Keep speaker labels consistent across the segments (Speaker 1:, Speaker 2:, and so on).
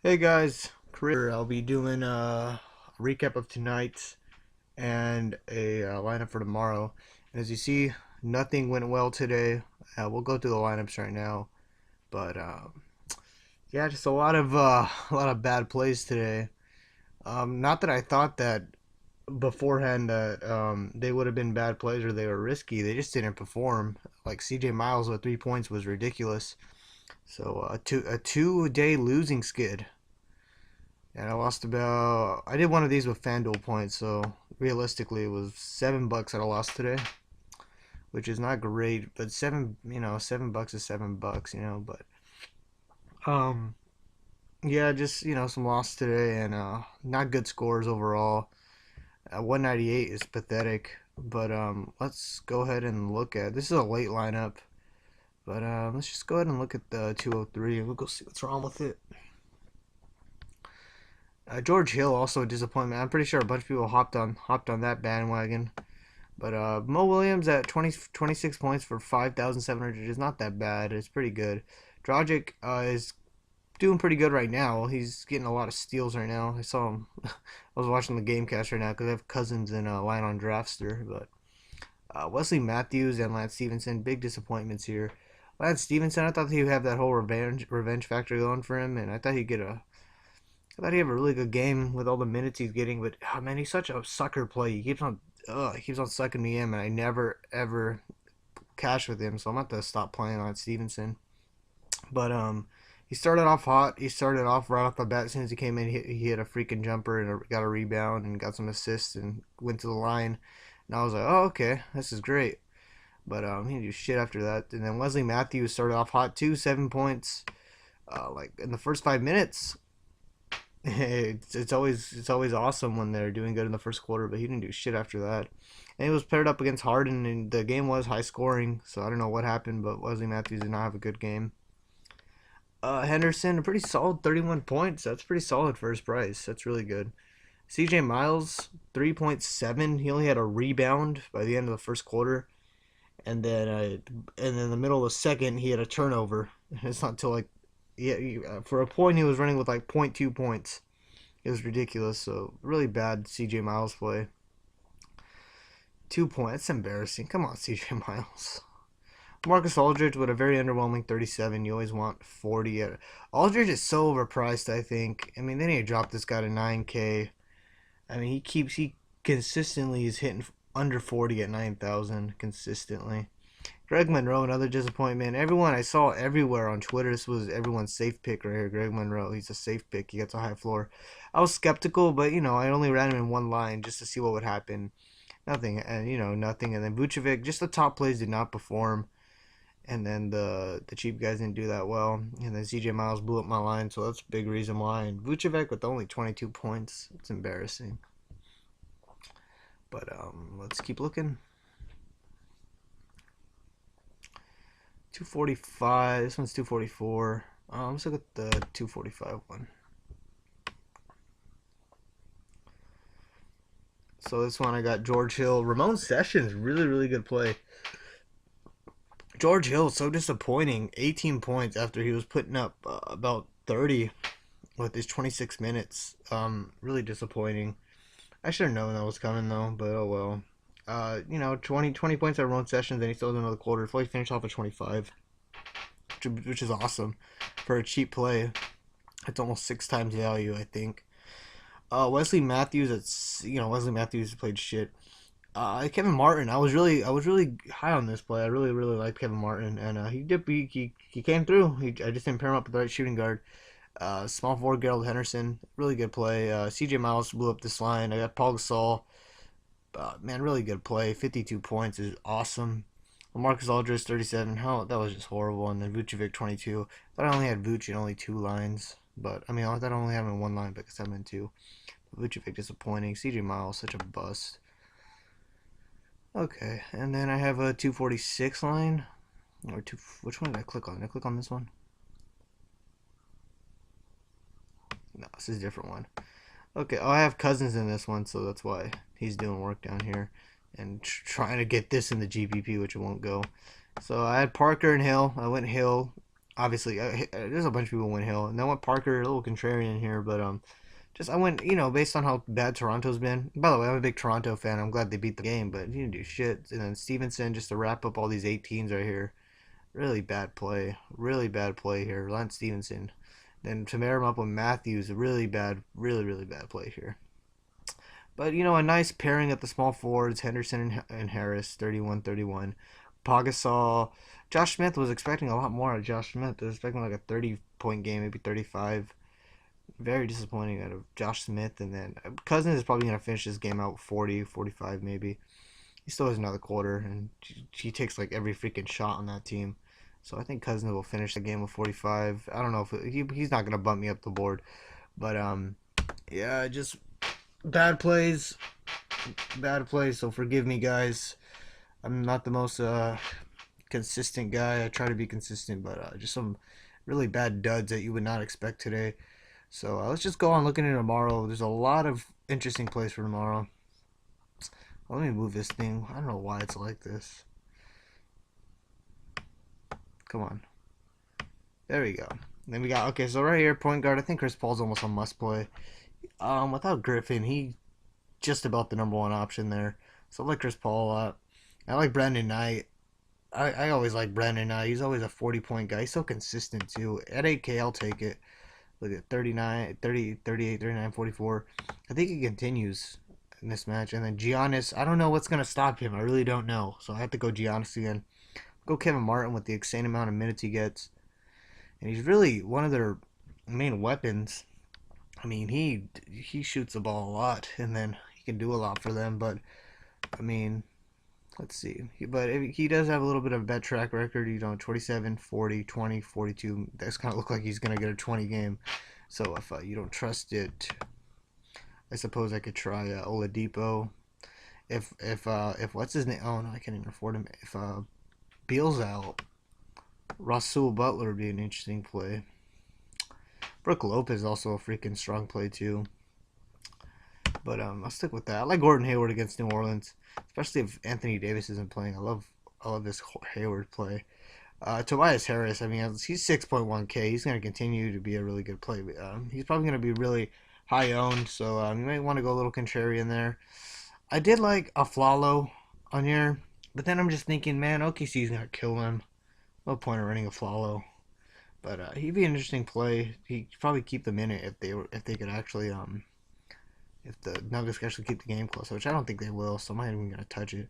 Speaker 1: Hey guys, Chris. I'll be doing a recap of tonight and a lineup for tomorrow. And as you see, nothing went well today. We'll go through the lineups right now, but yeah, just a lot of bad plays today. Not that I thought that beforehand that they would have been bad plays or they were risky. They just didn't perform. Like CJ Miles with 3 points was ridiculous. So a 2 day losing skid. And I lost about. I did one of these with Fanduel points, so realistically, it was $7 that I lost today, which is not great. But $7 is $7. But um, yeah, just some loss today, and not good scores overall. 198 is pathetic. But let's go ahead and look at. This is a late lineup, but let's just go ahead and look at the 203, and we'll go see what's wrong with it. George Hill also a disappointment. I'm pretty sure a bunch of people hopped on that bandwagon. But Mo Williams at 26 points for 5,700 is not that bad. It's pretty good. Dragic is doing pretty good right now. He's getting a lot of steals right now. I saw him. I was watching the Gamecast right now because I have cousins in line on Draftster. But Wesley Matthews and Lance Stevenson, big disappointments here. Lance Stevenson, I thought he would have that whole revenge factor going for him, and I thought he'd have a really good game with all the minutes he's getting. But oh man, he's such a sucker play. He keeps on sucking me in, and I never ever cash with him. So I'm going to have to stop playing on Stevenson. But he started off hot. He started off right off the bat. As soon as he came in, he hit a freaking jumper and got a rebound and got some assists and went to the line. And I was like, oh okay, this is great. But he didn't do shit after that. And then Wesley Matthews started off hot too, 7 points. Like in the first 5 minutes, it's always awesome when they're doing good in the first quarter, but he didn't do shit after that. And he was paired up against Harden, and the game was high scoring, so I don't know what happened, but Wesley Matthews did not have a good game. Henderson, a pretty solid 31 points. That's pretty solid for his price. That's really good. CJ Miles, 3.7. He only had a rebound by the end of the first quarter, and then in the middle of the second, he had a turnover. It's not until like for a point he was running with like point 0.2 points. It was ridiculous. So really bad CJ Miles play. 2 points. That's embarrassing. Come on, CJ Miles. Marcus Aldridge with a very underwhelming 37. You always want 40. Aldridge is so overpriced, I think. I mean, they need to drop this guy to 9K. I mean, he consistently is hitting under 40 at 9,000 consistently. Greg Monroe, another disappointment. Everyone I saw everywhere on Twitter, this was everyone's safe pick right here. Greg Monroe, he's a safe pick. He gets a high floor. I was skeptical, but I only ran him in one line just to see what would happen. Nothing, and nothing. And then Vucevic, just the top plays did not perform. And then the cheap guys didn't do that well. And then CJ Miles blew up my line, so that's a big reason why. And Vucevic with only 22 points, it's embarrassing. But let's keep looking. 245. This one's 244. Let's look at the 245 one. So this one I got George Hill. Ramon Sessions, really, really good play. George Hill, so disappointing. 18 points after he was putting up about 30 with his 26 minutes. Really disappointing. I should have known that was coming though, but oh well. 20 points at Ramon Sessions, and he still had another quarter. He finished off at 25, which is awesome for a cheap play. It's almost 6 times value, I think. Wesley Matthews, Wesley Matthews played shit. Kevin Martin, I was really high on this play. I really really liked Kevin Martin, and he came through. I just didn't pair him up with the right shooting guard. Small forward Gerald Henderson, really good play. CJ Miles blew up this line. I got Paul Gasol. Man, really good play. 52 points is awesome. Marcus Aldridge 37. How that was just horrible. And then Vucevic 22. Thought I only had Vuce in only 2 lines, but I mean I thought I only had him in one line because I'm in two. Vucevic disappointing. CJ Miles such a bust. Okay, and then I have a 246 line. Or two. Which one did I click on? Did I click on this one? No, this is a different one. Okay, I have Cousins in this one, so that's why he's doing work down here and trying to get this in the GPP, which it won't go. So I had Parker and Hill. I went Hill. Obviously, there's a bunch of people went Hill, and then went Parker, a little contrarian here, but just I went, based on how bad Toronto's been. By the way, I'm a big Toronto fan. I'm glad they beat the game, but he didn't do shit. And then Stevenson, just to wrap up all these 18s right here, really bad play here. Lance Stevenson, then to pair him up with Matthews, really bad, really bad play here. But a nice pairing at the small forwards, Henderson and Harris, 31-31. Pagasol, Josh Smith was expecting a lot more out of Josh Smith. I was expecting like a 30-point game, maybe 35. Very disappointing out of Josh Smith. And then Cousins is probably going to finish this game out 40, 45 maybe. He still has another quarter, and he takes like every freaking shot on that team. So I think Cousins will finish the game with 45. I don't know if he's not going to bump me up the board. But yeah, just bad plays, bad plays. So forgive me, guys. I'm not the most consistent guy. I try to be consistent, but just some really bad duds that you would not expect today. So let's just go on looking at tomorrow. There's a lot of interesting plays for tomorrow. Let me move this thing. I don't know why it's like this. Come on. There we go. Then we got, okay, so right here, point guard. I think Chris Paul's almost a must play. Without Griffin, he just about the number one option there. So I like Chris Paul a lot. I like Brandon Knight. I always like Brandon Knight. He's always a 40-point guy. He's so consistent, too. At 8K, I'll take it. Look at 39, 30, 38, 39, 44. I think he continues in this match. And then Giannis, I don't know what's going to stop him. I really don't know. So I have to go Giannis again. Go Kevin Martin with the insane amount of minutes he gets. And he's really one of their main weapons. I mean, he shoots the ball a lot, and then he can do a lot for them. But, I mean, let's see. But he does have a little bit of a bad track record. 27, 40, 20, 42. That's kind of look like he's going to get a 20 game. So if you don't trust it, I suppose I could try Oladipo. If what's his name? Oh, no, I can't even afford him. If Beal's out, Rasul Butler would be an interesting play. Brook Lopez is also a freaking strong play too. But I'll stick with that. I like Gordon Hayward against New Orleans, especially if Anthony Davis isn't playing. I love this Hayward play. Tobias Harris, I mean, he's 6.1K. He's going to continue to be a really good play. But, he's probably going to be really high owned, so you might want to go a little contrarian there. I did like a Flalo on here, but then I'm just thinking, man, OKC's going to kill him. No point in running a Flalo. But he'd be an interesting play. He'd probably keep them in it if they could actually if the Nuggets could actually keep the game close, which I don't think they will. So I'm not even gonna touch it. And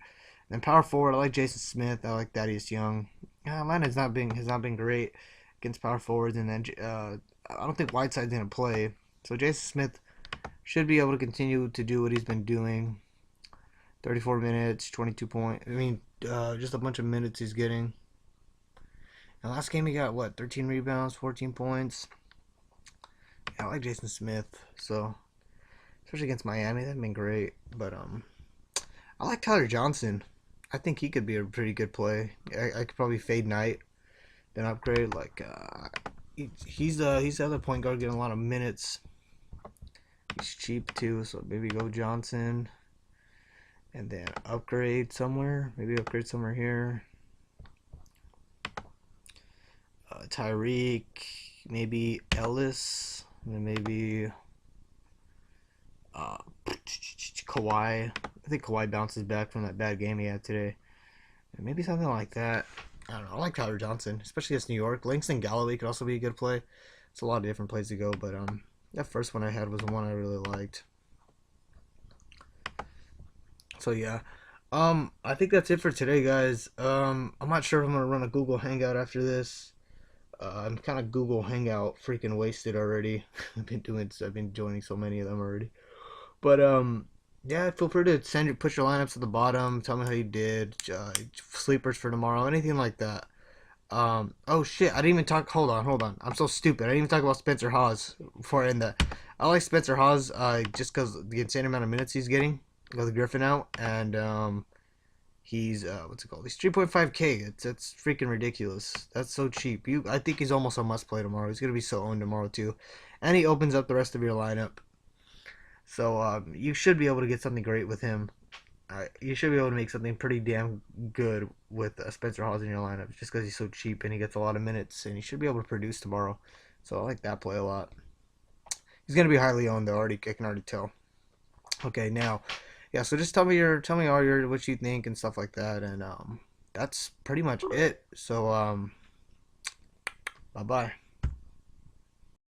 Speaker 1: then power forward, I like Jason Smith. I like Thaddeus Young. Atlanta has not been great against power forwards, and then I don't think Whiteside's gonna play. So Jason Smith should be able to continue to do what he's been doing. 34 minutes, 22 points. I mean, just a bunch of minutes he's getting. And last game he got what? 13 rebounds, 14 points. Yeah, I like Jason Smith. So especially against Miami, that'd been great. But I like Tyler Johnson. I think he could be a pretty good play. I could probably fade Knight, then upgrade. Like he's the other point guard getting a lot of minutes. He's cheap too, so maybe go Johnson, and then upgrade somewhere. Maybe upgrade somewhere here. Tyreek, maybe Ellis, and then maybe Kawhi. I think Kawhi bounces back from that bad game he had today. Maybe something like that. I don't know. I like Tyler Johnson, especially against New York. Langston Galloway could also be a good play. It's a lot of different plays to go, but that first one I had was the one I really liked. So yeah. I think that's it for today, guys. I'm not sure if I'm gonna run a Google Hangout after this. I'm kind of Google Hangout freaking wasted already. I've been joining so many of them already. But yeah, feel free to put your lineups at the bottom. Tell me how you did. Sleepers for tomorrow, anything like that. Oh shit, I didn't even talk. Hold on. I'm so stupid. I didn't even talk about Spencer Hawes before I end that. I like Spencer Hawes just because the insane amount of minutes he's getting with Griffin out, and he's what's it called? He's 3.5K. That's freaking ridiculous. That's so cheap. I think he's almost a must play tomorrow. He's gonna be so owned tomorrow too, and he opens up the rest of your lineup. So you should be able to get something great with him. You should be able to make something pretty damn good with Spencer Hawes in your lineup, just because he's so cheap and he gets a lot of minutes, and he should be able to produce tomorrow. So I like that play a lot. He's gonna be highly owned though. Already, I can already tell. Okay, now, yeah. So just tell me all your what you think and stuff like that, and that's pretty much it. So bye bye.